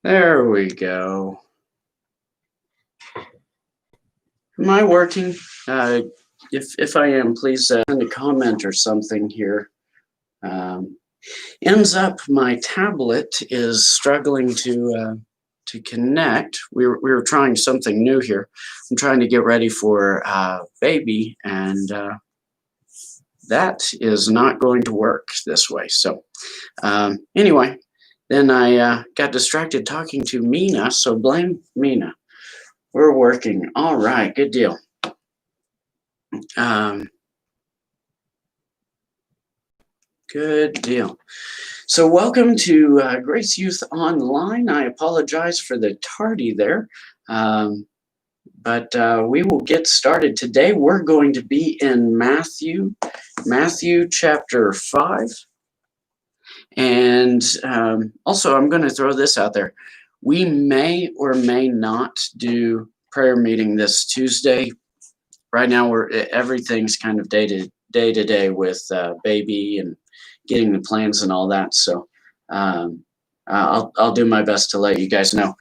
There we go. Am I working? If I am, please send a comment or something here. Ends up, my tablet is struggling to connect. We were trying something new here. I'm trying to get ready for baby, and that is not going to work this way. So anyway, then I got distracted talking to Mina, so blame Mina. We're working. All right, good deal. Good deal. So welcome to Grace Youth Online. I apologize for the tardy there, but we will get started. Today we're going to be in Matthew chapter 5. And also, I'm going to throw this out there. We may or may not do prayer meeting this Tuesday. Right now, everything's kind of day to day with baby and getting the plans and all that. So I'll do my best to let you guys know.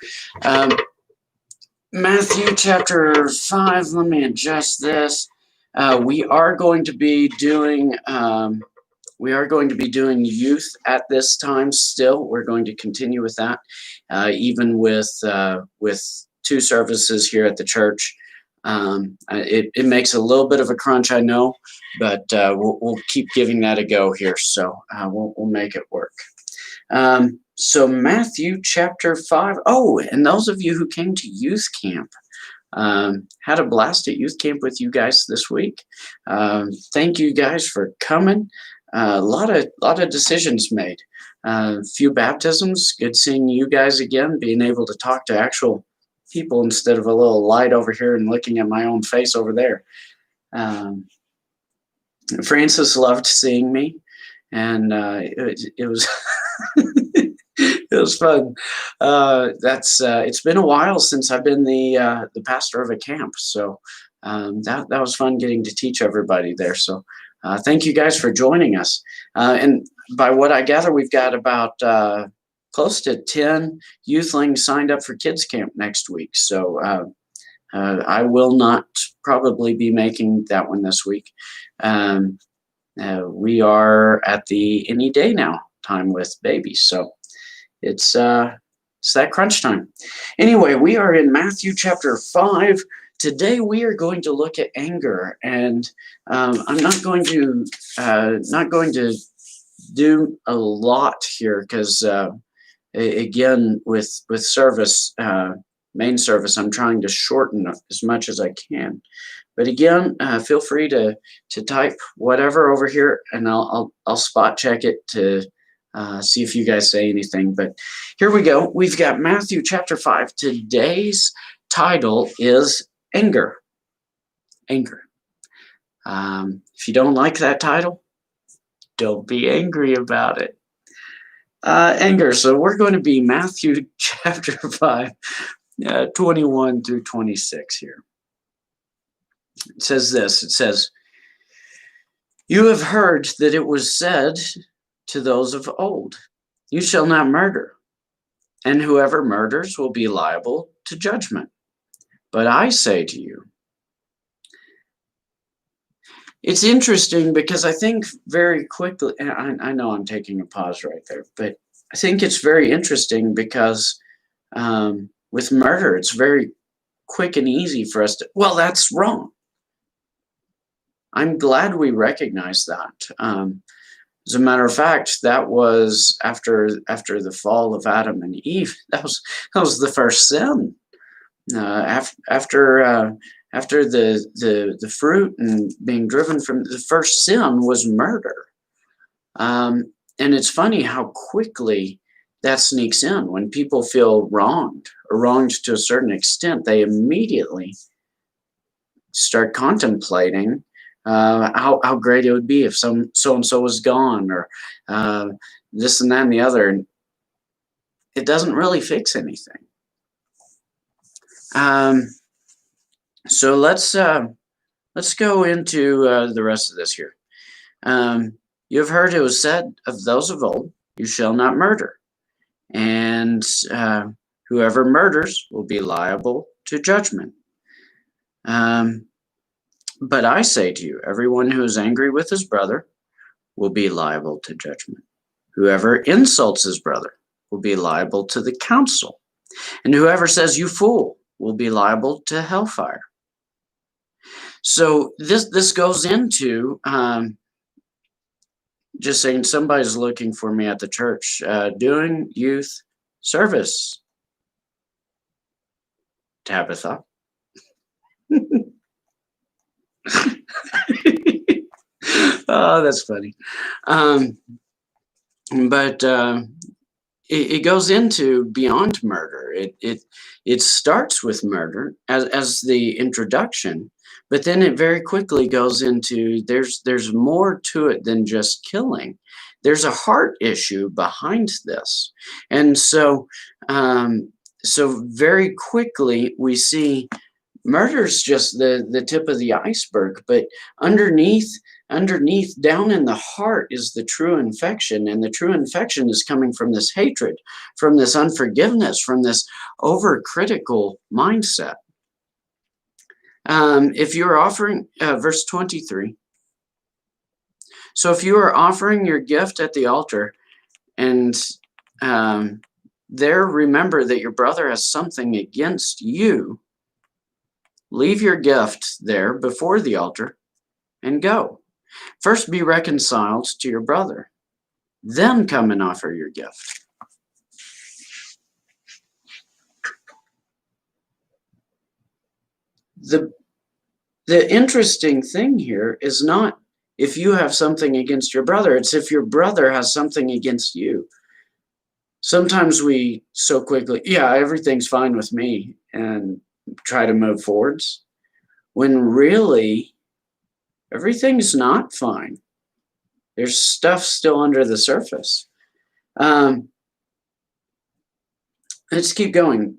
Matthew chapter 5. Let me adjust this. We are going to be doing youth at this time. Still, we're going to continue with that, even with 2 services here at the church. It makes a little bit of a crunch, I know, but we'll keep giving that a go here. So we'll make it work. So Matthew chapter 5. Oh, and those of you who came to youth camp, had a blast at youth camp with you guys this week. Thank you guys for coming. A lot of decisions made. Few baptisms. Good seeing you guys again. Being able to talk to actual people instead of a little light over here and looking at my own face over there. Francis loved seeing me, and it was it was fun. It's been a while since I've been the pastor of a camp, so that was fun getting to teach everybody there. So thank you guys for joining us. And by what I gather, we've got about close to 10 youthlings signed up for kids camp next week. So I will not probably be making that one this week. We are at the any day now time with babies. So it's that crunch time. Anyway, we are in Matthew chapter 5. Today we are going to look at anger, and I'm not going to do a lot here because again, with service, main service, I'm trying to shorten as much as I can. But again, feel free to type whatever over here, and I'll spot check it to see if you guys say anything. But here we go. We've got Matthew chapter 5. Today's title is anger. Anger. If you don't like that title, don't be angry about it. Anger. So we're going to be Matthew chapter 5, 21 through 26 here. It says this. It says, "You have heard that it was said to those of old, 'You shall not murder, and whoever murders will be liable to judgment.' But I say to you," it's interesting because I think very quickly, and I know I'm taking a pause right there, but I think it's very interesting because with murder, it's very quick and easy for us to, well, that's wrong. I'm glad we recognize that. As a matter of fact, that was after the fall of Adam and Eve. That was the first sin. After the fruit and being driven from, the first sin was murder. And it's funny how quickly that sneaks in. When people feel wronged or wronged to a certain extent, they immediately start contemplating how great it would be if so and so was gone, or this and that and the other. And it doesn't really fix anything. So let's go into the rest of this here. You have heard it was said of those of old, 'You shall not murder.' And Whoever murders will be liable to judgment. But I say to you, everyone who is angry with his brother will be liable to judgment. Whoever insults his brother will be liable to the council. And whoever says, you fool, will be liable to hellfire. So this goes into just saying somebody's looking for me at the church, doing youth service. Tabitha. Oh, that's funny. But it goes into beyond murder. It starts with murder as the introduction, but then it very quickly goes into there's more to it than just killing. There's a heart issue behind this, and so very quickly we see murder's just the tip of the iceberg, but underneath down in the heart is the true infection, and the true infection is coming from this hatred, from this unforgiveness, from this overcritical mindset. If you're offering, verse 23, so if you are offering your gift at the altar, and there remember that your brother has something against you, leave your gift there before the altar and go. First be reconciled to your brother, then come and offer your gift. The interesting thing here is not if you have something against your brother, it's if your brother has something against you. Sometimes we so quickly, yeah, everything's fine with me, and try to move forwards, when really everything's not fine. There's stuff still under the surface. Let's keep going.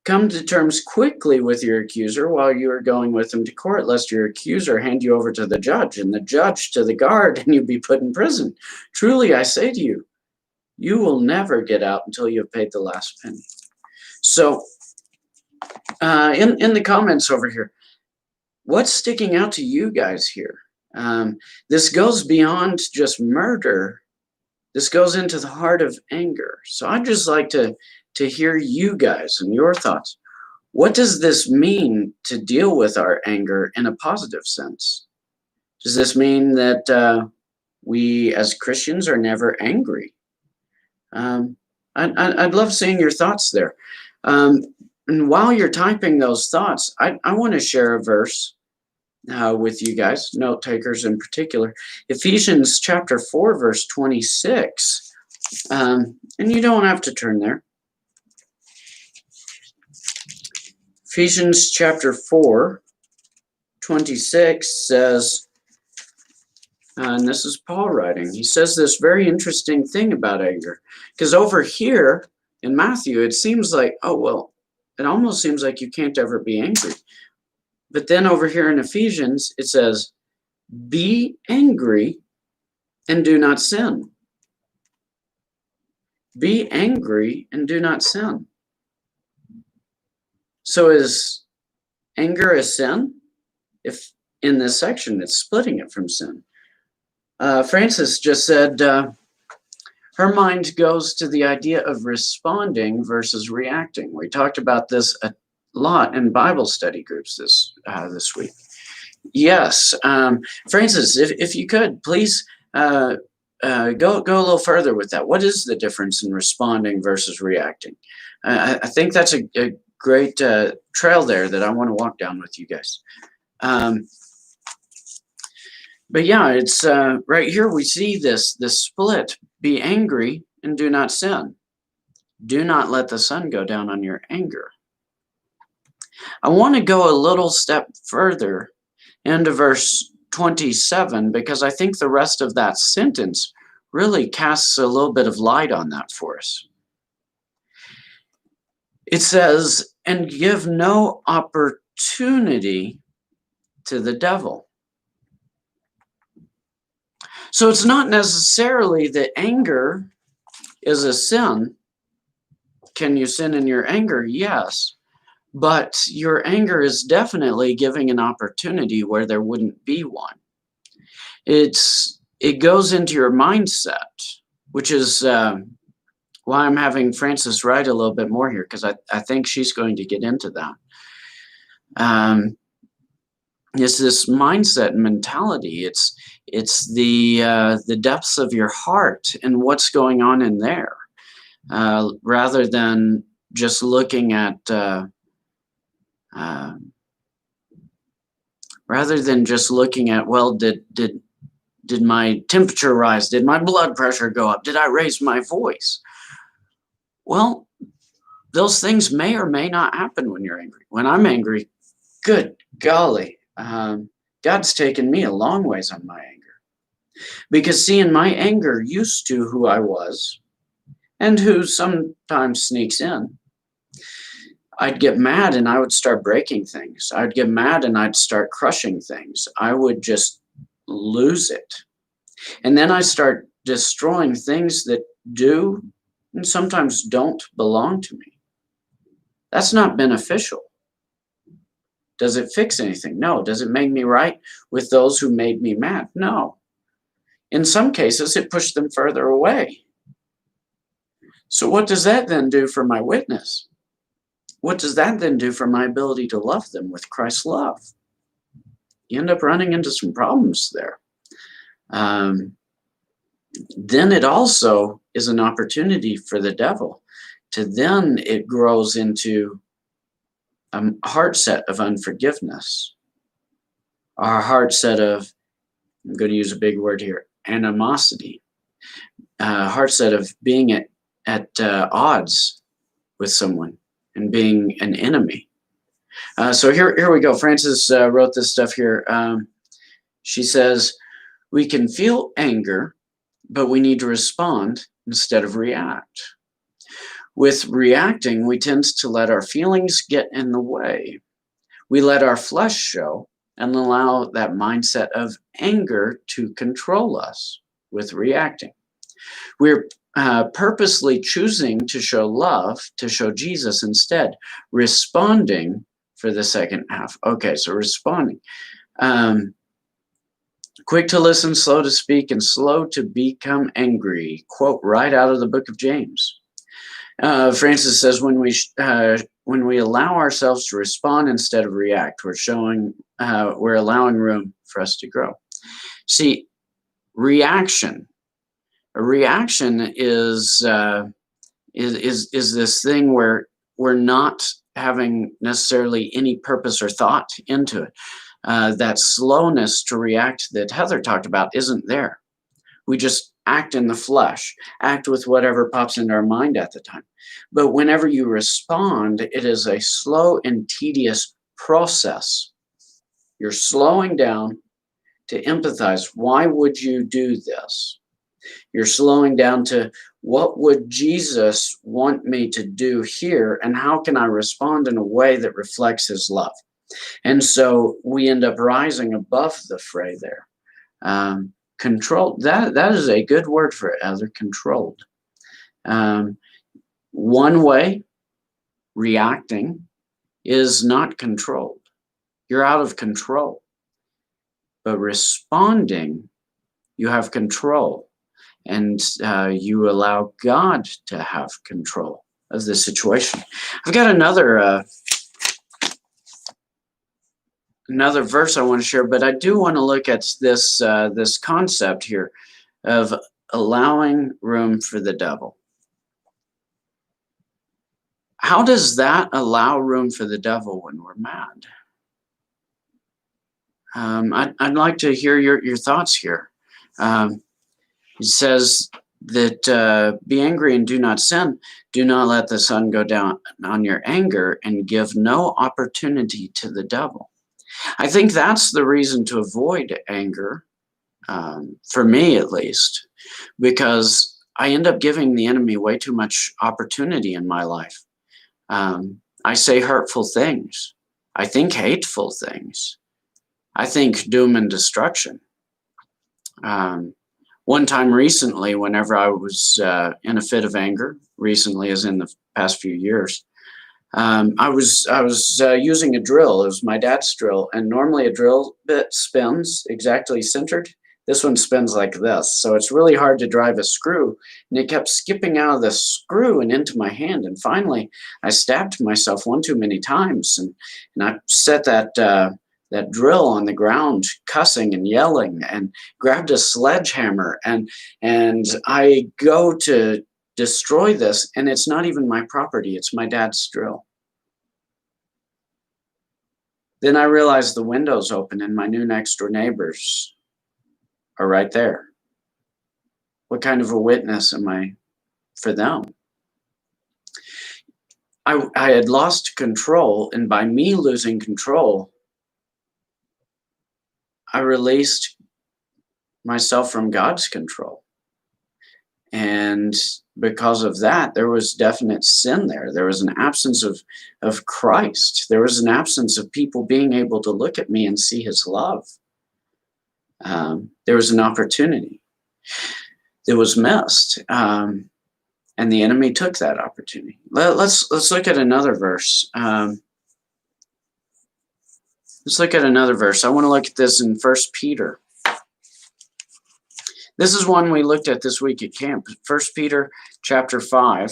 Come to terms quickly with your accuser while you are going with him to court, lest your accuser hand you over to the judge, and the judge to the guard, and you be put in prison. Truly, I say to you, you will never get out until you have paid the last penny. So, in the comments over here, what's sticking out to you guys here? This goes beyond just murder. This goes into the heart of anger. So I'd just like to hear you guys and your thoughts. What does this mean to deal with our anger in a positive sense? Does this mean that we as Christians are never angry? I'd love seeing your thoughts there. And while you're typing those thoughts, I want to share a verse with you guys, note takers in particular. Ephesians chapter 4, verse 26. And you don't have to turn there. Ephesians chapter 4, 26 says, and this is Paul writing, he says this very interesting thing about anger. Because over here in Matthew, it seems like, oh, well, it almost seems like you can't ever be angry. But then over here in Ephesians, it says, be angry and do not sin. Be angry and do not sin. So is anger a sin? If in this section, it's splitting it from sin. Frances just said her mind goes to the idea of responding versus reacting. We talked about this a lot in Bible study groups this week. Yes, Francis, if you could please go a little further with that. What is the difference in responding versus reacting? I think that's a great trail there that I want to walk down with you guys. But yeah, it's right here we see this split. Be angry and do not sin. Do not let the sun go down on your anger. I want to go a little step further into verse 27 because I think the rest of that sentence really casts a little bit of light on that for us. It says, and give no opportunity to the devil. So it's not necessarily that anger is a sin. can you sin in your anger? Yes. But your anger is definitely giving an opportunity where there wouldn't be one. It goes into your mindset, which is why I'm having Frances write a little bit more here, because I think she's going to get into that. It's this mindset and mentality. It's the depths of your heart and what's going on in there, rather than just looking at well, did my temperature rise? Did my blood pressure go up? Did I raise my voice? Well, those things may or may not happen when you're angry. When I'm angry, good golly, God's taken me a long ways on my anger. Because seeing my anger used to who I was, and who sometimes sneaks in, I'd get mad and I would start breaking things. I'd get mad and I'd start crushing things. I would just lose it. And then I start destroying things that do and sometimes don't belong to me. That's not beneficial. Does it fix anything? No. Does it make me right with those who made me mad? No. In some cases, it pushed them further away. So what does that then do for my witness? What does that then do for my ability to love them with Christ's love? You end up running into some problems there. Then it also is an opportunity for the devil to then it grows into a heart set of unforgiveness, or a heart set of, I'm going to use a big word here, animosity, a heart set of being at odds with someone and being an enemy. So here we go. Frances wrote this stuff here. She says, we can feel anger, but we need to respond instead of react. With reacting, we tend to let our feelings get in the way. We let our flesh show and allow that mindset of anger to control us with reacting. We're purposely choosing to show love, to show Jesus instead, responding for the second half. Okay, so responding. Quick to listen, slow to speak, and slow to become angry. Quote right out of the book of James. Frances says, when we allow ourselves to respond instead of react, we're allowing room for us to grow. See, a reaction is this thing where we're not having necessarily any purpose or thought into it. That slowness to react that Heather talked about isn't there. We just act in the flesh, act with whatever pops into our mind at the time. But whenever you respond, it is a slow and tedious process. You're slowing down to empathize. Why would you do this? You're slowing down to, what would Jesus want me to do here? And how can I respond in a way that reflects his love? And so we end up rising above the fray there. Controlled, that is a good word for it, Heather, controlled. One way, reacting, is not controlled. You're out of control. But responding, you have control. And you allow God to have control of the situation. I've got another verse I want to share, but I do want to look at this concept here of allowing room for the devil. How does that allow room for the devil when we're mad? I'd like to hear your thoughts here. It says that be angry and do not sin. Do not let the sun go down on your anger, and give no opportunity to the devil. I think that's the reason to avoid anger, for me at least, because I end up giving the enemy way too much opportunity in my life. I say hurtful things. I think hateful things. I think doom and destruction. One time recently, whenever I was in a fit of anger, recently as in the past few years, I was using a drill. It was my dad's drill, and normally a drill bit spins exactly centered. This one spins like this, so it's really hard to drive a screw. And it kept skipping out of the screw and into my hand. And finally, I stabbed myself one too many times, and I set that drill on the ground, cussing and yelling, and grabbed a sledgehammer, and I go to destroy this, and it's not even my property, it's my dad's drill. Then I realized the window's open and my new next door neighbors are right there. What kind of a witness am I for them? I had lost control, and by me losing control, I released myself from God's control. And because of that, there was definite sin there. There was an absence of Christ. There was an absence of people being able to look at me and see his love. There was an opportunity that was missed. And the enemy took that opportunity. Let's look at another verse. Let's look at another verse. I want to look at this in 1 Peter. This is one we looked at this week at camp. 1 Peter chapter 5.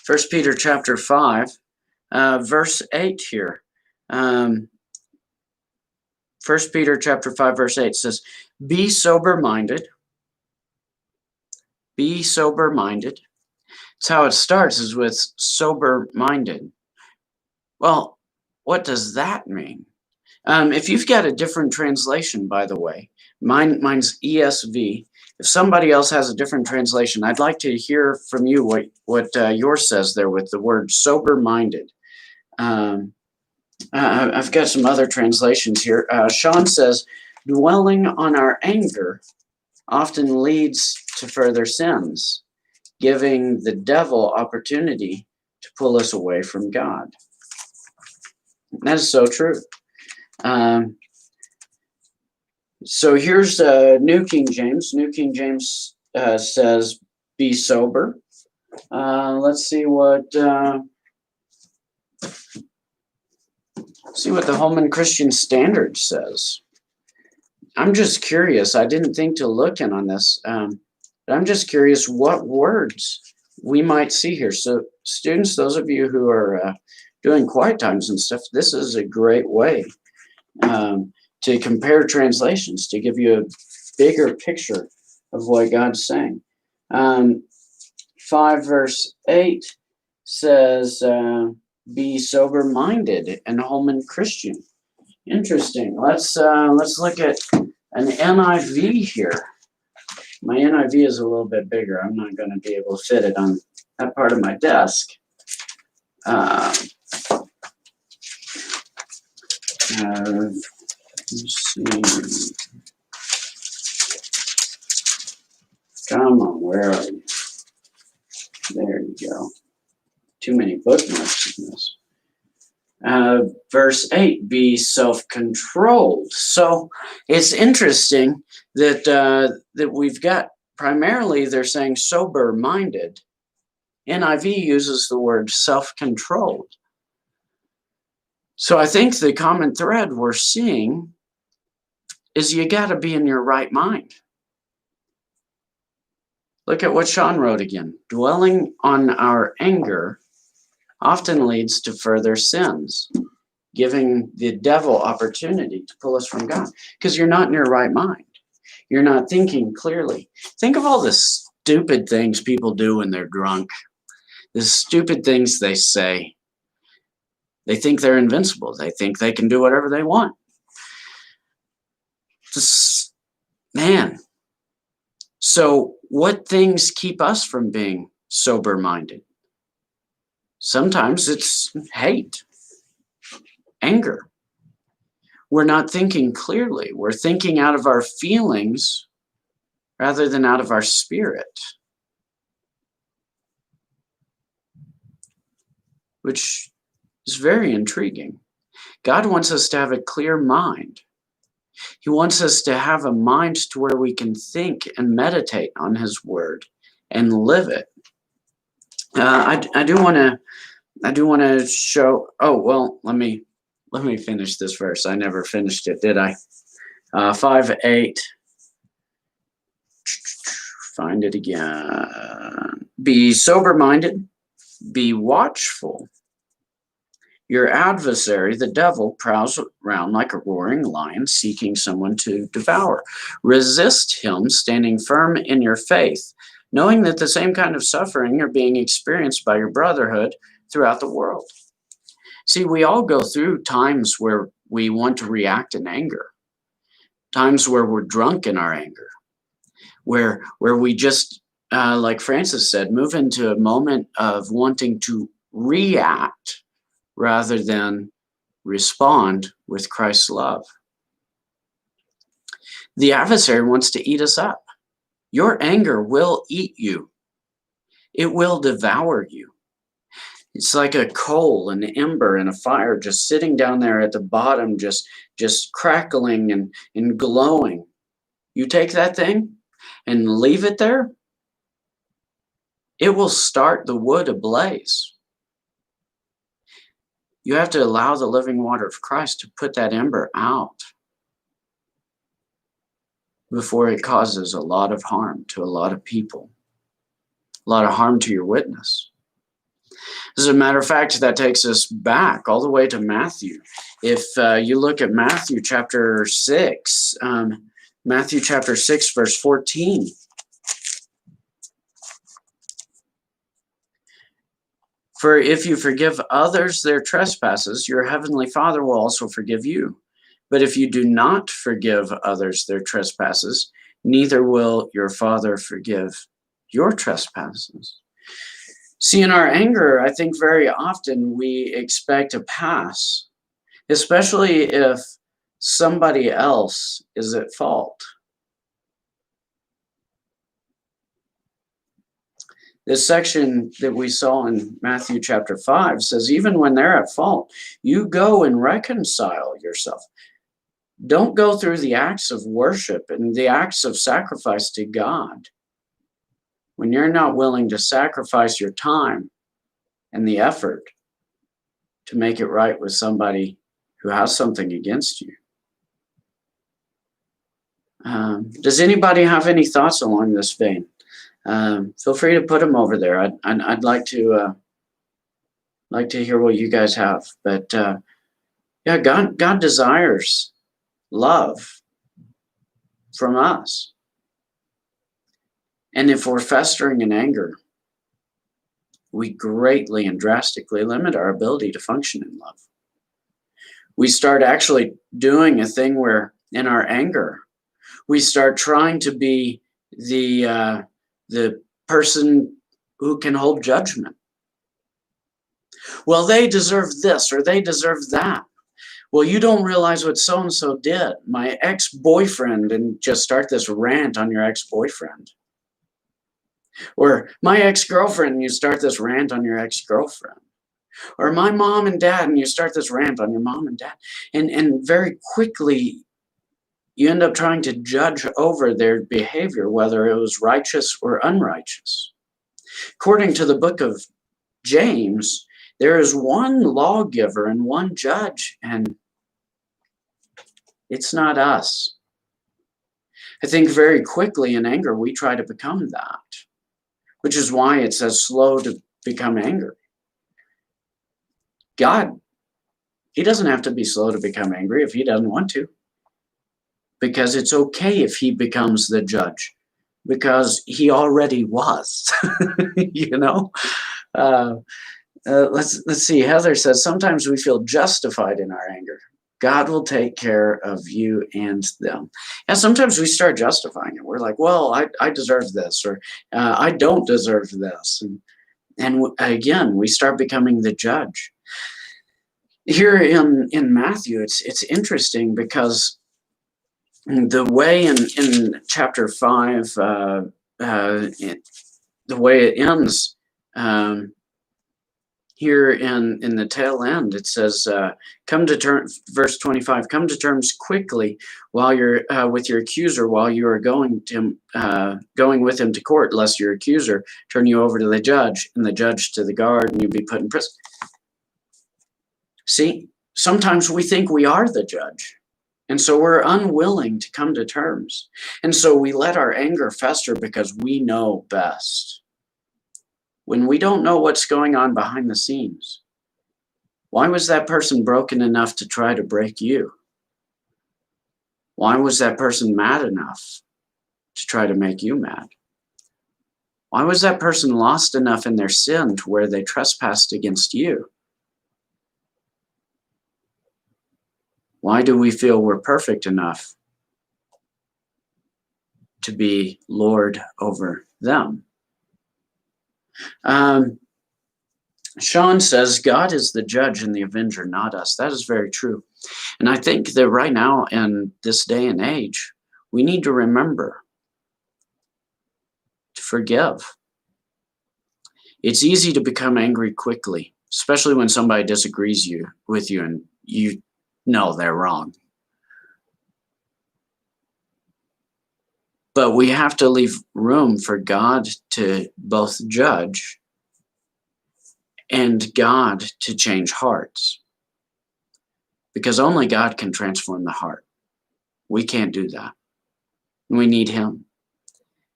First Peter chapter 5, verse 8 here. 1 Peter chapter 5, verse 8 says, be sober-minded. Be sober-minded. That's how it starts, is with sober-minded. Well, what does that mean? If you've got a different translation, by the way, mine's ESV. If somebody else has a different translation, I'd like to hear from you what yours says there with the word sober-minded. I've got some other translations here. Sean says, dwelling on our anger often leads to further sins, giving the devil opportunity to pull us away from God. That is so true. So here's New King James. New King James says, be sober. Let's see what the Holman Christian Standard says. I'm just curious. I didn't think to look in on this, but I'm just curious what words we might see here. So students, those of you who are doing quiet times and stuff, this is a great way to compare translations, to give you a bigger picture of what God's saying. 5 verse 8 says, be sober-minded and Holman Christian. Interesting. Let's look at an NIV here. My NIV is a little bit bigger. I'm not going to be able to fit it on that part of my desk. Let's see. Come on, where are you? There you go. Too many bookmarks in this. Verse 8, be self-controlled. So it's interesting that we've got, primarily they're saying sober-minded. NIV uses the word self-controlled. So I think the common thread we're seeing is you got to be in your right mind. Look at what Sean wrote again. Dwelling on our anger often leads to further sins, giving the devil opportunity to pull us from God, because you're not in your right mind. You're not thinking clearly. Think of all the stupid things people do when they're drunk, the stupid things they say. They think they're invincible. They think they can do whatever they want. Man. So what things keep us from being sober-minded? Sometimes it's hate, anger. We're not thinking clearly. We're thinking out of our feelings rather than out of our spirit, which is very intriguing, God wants us to have a clear mind. He wants us to have a mind to where we can think and meditate on his word and live it. I do want to show. Oh well, let me finish this verse. I never finished it, did I? 5:8. Find it again. Be sober-minded. Be watchful. Your adversary, the devil, prowls around like a roaring lion, seeking someone to devour. Resist him, standing firm in your faith, knowing that the same kind of suffering are being experienced by your brotherhood throughout the world. See, we all go through times where we want to react in anger, times where we're drunk in our anger, where we just, like Francis said, move into a moment of wanting to react rather than respond with Christ's love. The adversary wants to eat us up. Your anger will eat you. It will devour you. It's like a coal, an ember in a fire just sitting down there at the bottom, just crackling and glowing. You take that thing and leave it there, it will start the wood ablaze. You have to allow the living water of Christ to put that ember out before it causes a lot of harm to a lot of people, a lot of harm to your witness. As a matter of fact, that takes us back all the way to Matthew. If you look at Matthew chapter 6, Matthew chapter 6, verse 14. For if you forgive others their trespasses, your heavenly Father will also forgive you. But if you do not forgive others their trespasses, neither will your Father forgive your trespasses. See, in our anger, I think very often we expect a pass, especially if somebody else is at fault. This section that we saw in Matthew chapter 5 says, even when they're at fault, you go and reconcile yourself. Don't go through the acts of worship and the acts of sacrifice to God when you're not willing to sacrifice your time and the effort to make it right with somebody who has something against you. Does anybody have any thoughts along this vein? Feel free to put them over there. I'd like to hear what you guys have. But yeah, God desires love from us. And if we're festering in anger, we greatly and drastically limit our ability to function in love. We start actually doing a thing where in our anger, we start trying to be the person who can hold judgment. Well, they deserve this or they deserve that. Well, you don't realize what so-and-so did. My ex-boyfriend, and just start this rant on your ex-boyfriend. Or my ex-girlfriend, and you start this rant on your ex-girlfriend. Or my mom and dad, and you start this rant on your mom and dad. And very quickly, you end up trying to judge over their behavior, whether it was righteous or unrighteous. According to the book of James, there is one lawgiver and one judge, and it's not us. I think very quickly in anger, we try to become that, which is why it says slow to become angry. God, he doesn't have to be slow to become angry if he doesn't want to, because it's okay if he becomes the judge, because he already was, you know? Let's see. Heather says, sometimes we feel justified in our anger. God will take care of you and them. And sometimes we start justifying it. We're like, well, I deserve this, or I don't deserve this. And again, we start becoming the judge. Here in Matthew, it's interesting because the way in chapter 5, the way it ends, here in the tail end, it says, come to terms, verse 25, come to terms quickly while you're with your accuser, while you are going with him to court, lest your accuser turn you over to the judge, and the judge to the guard, and you be put in prison. See, sometimes we think we are the judge, and so we're unwilling to come to terms. And so we let our anger fester because we know best, when we don't know what's going on behind the scenes. Why was that person broken enough to try to break you? Why was that person mad enough to try to make you mad? Why was that person lost enough in their sin to where they trespassed against you? Why do we feel we're perfect enough to be Lord over them? Sean says, God is the judge and the avenger, not us. That is very true. And I think that right now in this day and age, we need to remember to forgive. It's easy to become angry quickly, especially when somebody disagrees with you and you know they're wrong. But we have to leave room for God to both judge and God to change hearts. Because only God can transform the heart. We can't do that. We need him.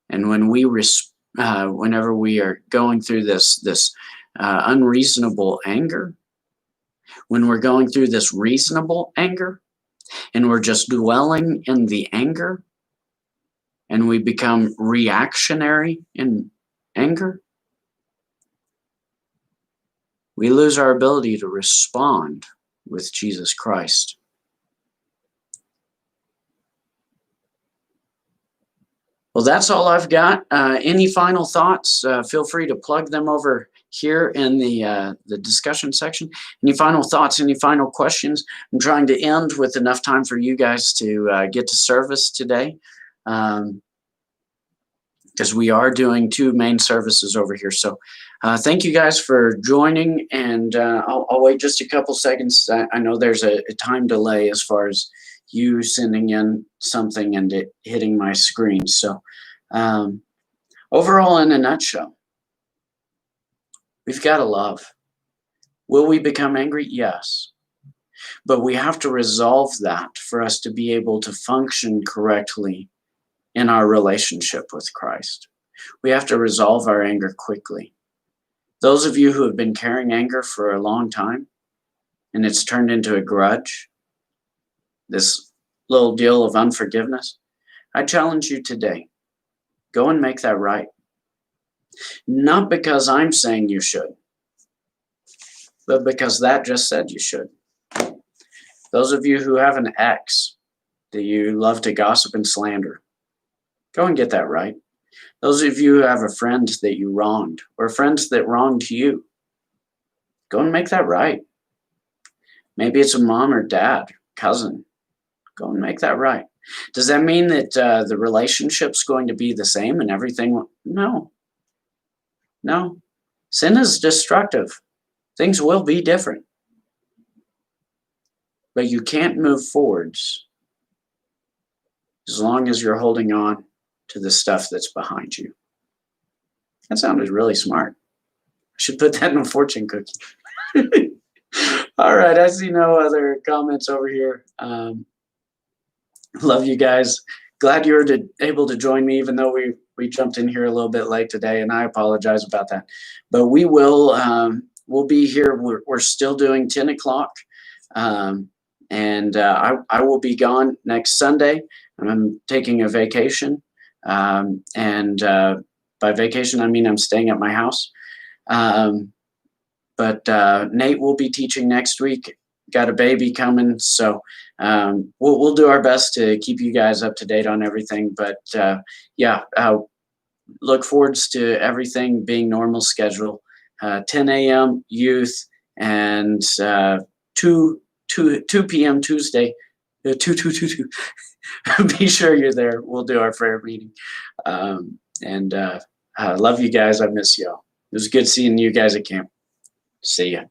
And when whenever we are going through this unreasonable anger, when we're going through this reasonable anger, and we're just dwelling in the anger, and we become reactionary in anger, we lose our ability to respond with Jesus Christ. Well, that's all I've got. Any final thoughts? Feel free to plug them over here in the discussion section. Any final thoughts? Any final questions? I'm trying to end with enough time for you guys to get to service today, because we are doing 2 main services over here. So thank you guys for joining, and I'll wait just a couple seconds. I know there's a time delay as far as you sending in something and it hitting my screen. So overall, in a nutshell, we've got to love. Will we become angry? Yes. But we have to resolve that for us to be able to function correctly in our relationship with Christ. We have to resolve our anger quickly. Those of you who have been carrying anger for a long time and it's turned into a grudge, this little deal of unforgiveness, I challenge you today, go and make that right. Not because I'm saying you should, but because that just said you should. Those of you who have an ex that you love to gossip and slander, go and get that right. Those of you who have a friend that you wronged, or friends that wronged you, go and make that right. Maybe it's a mom or dad, cousin. Go and make that right. Does that mean that the relationship's going to be the same and everything? No. No. Sin is destructive. Things will be different. But you can't move forwards as long as you're holding on to the stuff that's behind you. That sounded really smart. I should put that in a fortune cookie. All right, I see no other comments over here. Love you guys. Glad you were able to join me, even though we jumped in here a little bit late today, and I apologize about that. But we will we'll be here. We're still doing 10 o'clock, and I will be gone next Sunday. I'm taking a vacation, and by vacation I mean I'm staying at my house. But Nate will be teaching next week. Got a baby coming, so we'll do our best to keep you guys up to date on everything. But yeah, look forwards to everything being normal schedule. 10 a.m. youth and 2 p.m. Tuesday. 2. Be sure you're there. We'll do our prayer meeting. And love you guys. I miss y'all. It was good seeing you guys at camp. See ya.